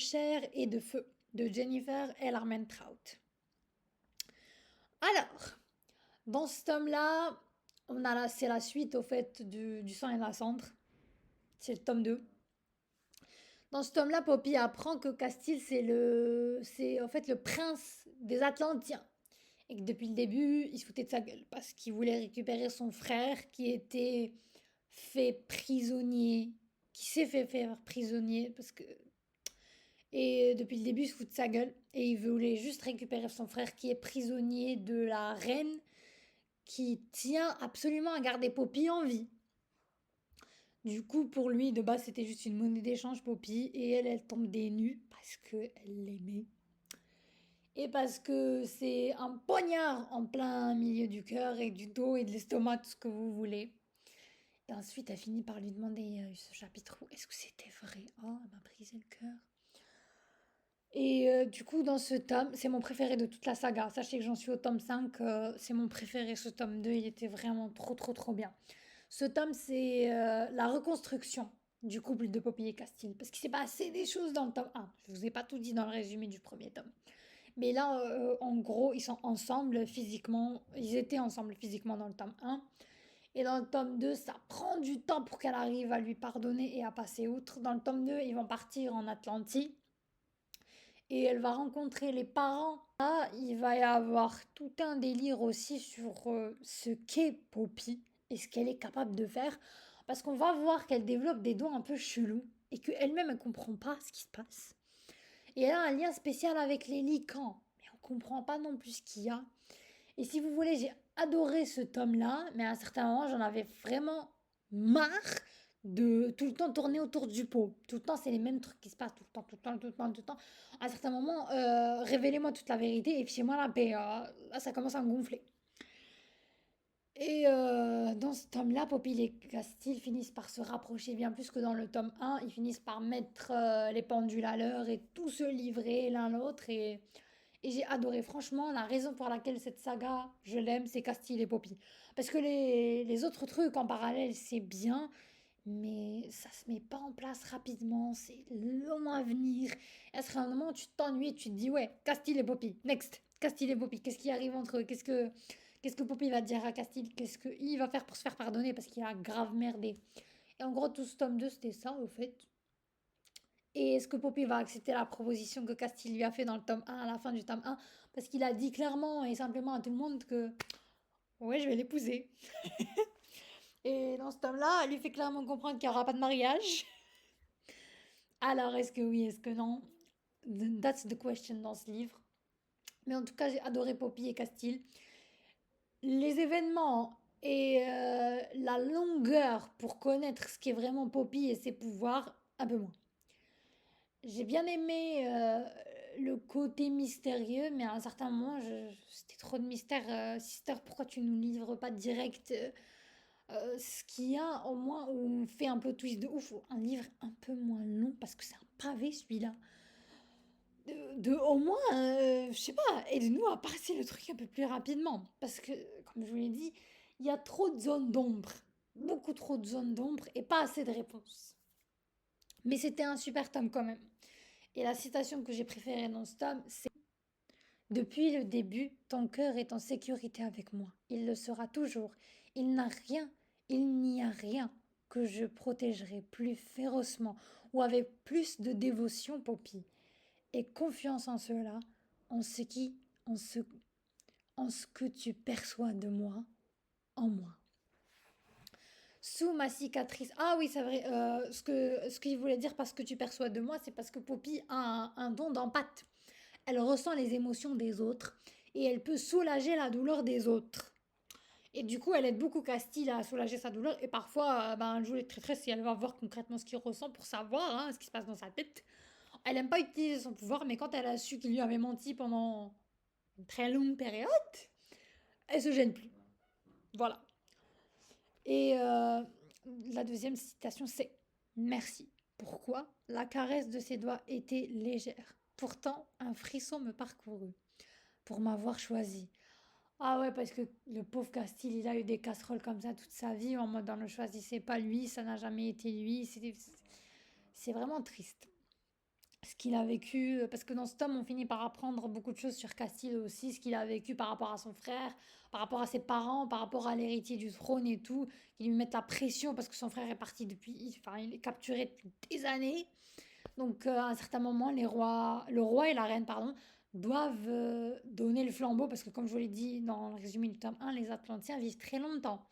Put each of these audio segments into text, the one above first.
chair et de feu de Jennifer L. Armentrout. Alors, dans ce tome-là, c'est la suite au fait du sang et de la cendre. C'est le tome 2. Dans ce tome-là, Poppy apprend que Castile, c'est en fait le prince des Atlantiens. Et que depuis le début, il se foutait de sa gueule parce qu'il voulait récupérer son frère qui était fait prisonnier, qui s'est fait faire prisonnier parce que. Et depuis le début, il se fout de sa gueule et il voulait juste récupérer son frère qui est prisonnier de la reine qui tient absolument à garder Poppy en vie. Du coup, pour lui, de base, c'était juste une monnaie d'échange, Poppy, et elle tombe des nues parce qu'elle l'aimait. Et parce que c'est un poignard en plein milieu du cœur et du dos et de l'estomac, tout ce que vous voulez. Et ensuite, elle finit par lui demander ce chapitre où est-ce que c'était vrai. Oh, elle m'a brisé le cœur. Et du coup, dans ce tome, c'est mon préféré de toute la saga. Sachez que j'en suis au tome 5, c'est mon préféré, ce tome 2, il était vraiment trop, trop, trop bien. Ce tome, c'est la reconstruction du couple de Poppy et Castile. Parce qu'il s'est passé des choses dans le tome 1. Je vous ai pas tout dit dans le résumé du premier tome. Mais là, en gros, ils sont ensemble physiquement. Ils étaient ensemble physiquement dans le tome 1. Et dans le tome 2, ça prend du temps pour qu'elle arrive à lui pardonner et à passer outre. Dans le tome 2, ils vont partir en Atlantie. Et elle va rencontrer les parents. Là, il va y avoir tout un délire aussi sur ce qu'est Poppy et ce qu'elle est capable de faire. Parce qu'on va voir qu'elle développe des dons un peu chelous et qu'elle-même, elle comprend pas ce qui se passe. Et elle a un lien spécial avec les licans. Mais on comprend pas non plus ce qu'il y a. Et si vous voulez, j'ai adoré ce tome-là, mais à un certain moment, j'en avais vraiment marre de tout le temps tourner autour du pot. Tout le temps, c'est les mêmes trucs qui se passent, tout le temps, tout le temps, tout le temps, tout le temps. À un certain moment, révélez-moi toute la vérité et fichez-moi la paix. Là, ça commence à me gonfler. Et dans ce tome-là, Poppy et Castile finissent par se rapprocher bien plus que dans le tome 1. Ils finissent par mettre les pendules à l'heure et tout se livrer l'un l'autre. Et j'ai adoré. Franchement, la raison pour laquelle cette saga, je l'aime, c'est Castile et Poppy. Parce que les autres trucs en parallèle, c'est bien, mais ça se met pas en place rapidement. C'est long à venir. Et à un moment où tu t'ennuies, tu te dis, ouais, Castile et Poppy, next. Castile et Poppy, qu'est-ce qui arrive entre eux? Qu'est-ce que Poppy va dire à Castile? Qu'est-ce qu'il va faire pour se faire pardonner parce qu'il a grave merdé? Et en gros, tout ce tome 2, c'était ça, au fait. Et est-ce que Poppy va accepter la proposition que Castille lui a fait dans le tome 1, à la fin du tome 1? Parce qu'il a dit clairement et simplement à tout le monde que ouais, je vais l'épouser. Et dans ce tome-là, elle lui fait clairement comprendre qu'il n'y aura pas de mariage. Alors, est-ce que oui, est-ce que non? That's the question dans ce livre. Mais en tout cas, j'ai adoré Poppy et Castille. Les événements et la longueur pour connaître ce qu'est vraiment Poppy et ses pouvoirs, un peu moins. J'ai bien aimé le côté mystérieux, mais à un certain moment, c'était trop de mystère. Sister, pourquoi tu nous livres pas direct ce qu'il y a au moins où on fait un peu twist de ouf, un livre un peu moins long parce que c'est un pavé celui-là. Au moins, je sais pas, aide-nous à passer le truc un peu plus rapidement. Parce que, comme je vous l'ai dit, il y a trop de zones d'ombre. Beaucoup trop de zones d'ombre et pas assez de réponses. Mais c'était un super tome quand même. Et la citation que j'ai préférée dans ce tome, c'est depuis le début, ton cœur est en sécurité avec moi. Il le sera toujours. Il n'a rien, il n'y a rien que je protégerai plus férocement ou avec plus de dévotion, Poppy. Et confiance en cela, en ce qui, en ce que tu perçois de moi, en moi. Sous ma cicatrice. Ah oui, c'est vrai. Ce qu'il voulait dire parce que tu perçois de moi, c'est parce que Poppy a un don d'empathie. Elle ressent les émotions des autres et elle peut soulager la douleur des autres. Et du coup, elle aide beaucoup Castille à soulager sa douleur et parfois, ben, elle joue les traîtresses et elle va voir concrètement ce qu'il ressent pour savoir ce qui se passe dans sa tête. Elle n'aime pas utiliser son pouvoir, mais quand elle a su qu'il lui avait menti pendant une très longue période, elle se gêne plus. Voilà. Et la deuxième citation, c'est merci. Pourquoi la caresse de ses doigts était légère. Pourtant, un frisson me parcourut pour m'avoir choisi. Ah ouais, parce que le pauvre Castille, il a eu des casseroles comme ça toute sa vie, en mode on ne choisissait pas lui, ça n'a jamais été lui. C'est vraiment triste. ce qu'il a vécu, parce que dans ce tome, on finit par apprendre beaucoup de choses sur Castile aussi, ce qu'il a vécu par rapport à son frère, par rapport à ses parents, par rapport à l'héritier du trône et tout, qui lui mettent la pression parce que son frère est parti depuis, enfin, il est capturé depuis des années. Donc, à un certain moment, le roi et la reine, pardon, doivent donner le flambeau parce que, comme je vous l'ai dit dans le résumé du tome 1, les Atlantiens vivent très longtemps.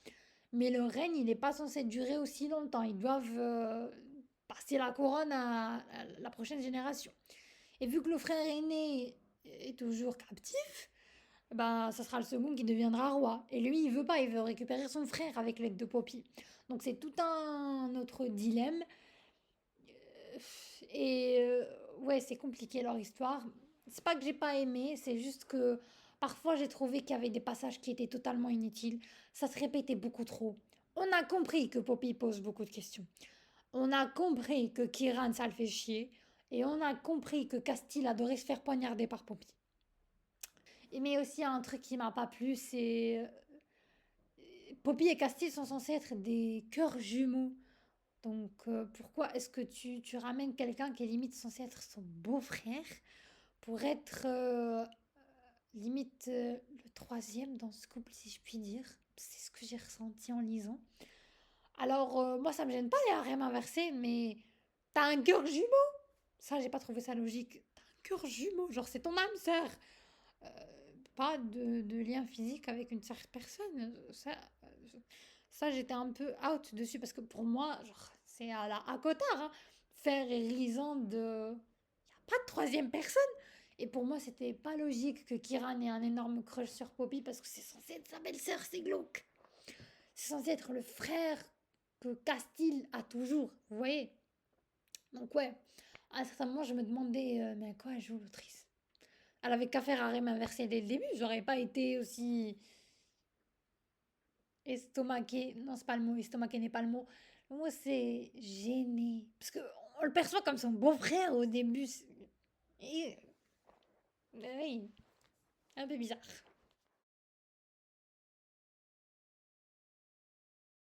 Mais le règne, il n'est pas censé durer aussi longtemps. Ils doivent passer la couronne à la prochaine génération. Et vu que le frère aîné est toujours captif, ben, ça sera le second qui deviendra roi. Et lui, il veut pas, il veut récupérer son frère avec l'aide de Poppy. Donc c'est tout un autre dilemme. Et ouais, c'est compliqué leur histoire. C'est pas que j'ai pas aimé, c'est juste que parfois j'ai trouvé qu'il y avait des passages qui étaient totalement inutiles. Ça se répétait beaucoup trop. On a compris que Poppy pose beaucoup de questions. On a compris que Kiran, ça le fait chier. Et on a compris que Castille adorait se faire poignarder par Poppy. Mais aussi, un truc qui m'a pas plu, c'est. Poppy et Castille sont censés être des cœurs jumeaux. Donc, pourquoi est-ce que tu ramènes quelqu'un qui est limite censé être son beau-frère pour être limite le troisième dans ce couple, si je puis dire? C'est ce que j'ai ressenti en lisant. Alors, moi, ça me gêne pas les harems inversés, mais t'as un cœur jumeau. Ça, j'ai pas trouvé ça logique. T'as un cœur jumeau, genre c'est ton âme sœur. Euh, Pas de lien physique avec une certaine personne. Ça, j'étais un peu out dessus parce que pour moi, genre, c'est à la à Cotard, hein. Faire et risant de. Il n'y a pas de troisième personne. Et pour moi, c'était pas logique que Kiran ait un énorme crush sur Poppy parce que c'est censé être sa belle-sœur, c'est glauque. C'est censé être le frère que Castille a toujours, vous voyez. Donc ouais, à un certain moment, je me demandais, mais à quoi elle joue l'autrice? Elle avait qu'à faire harem inversé dès le début, j'aurais pas été aussi estomaquée. Non, c'est pas le mot, estomaquée n'est pas le mot. Le mot, c'est gêné. Parce que on le perçoit comme son beau-frère au début. Et... Oui, un peu bizarre.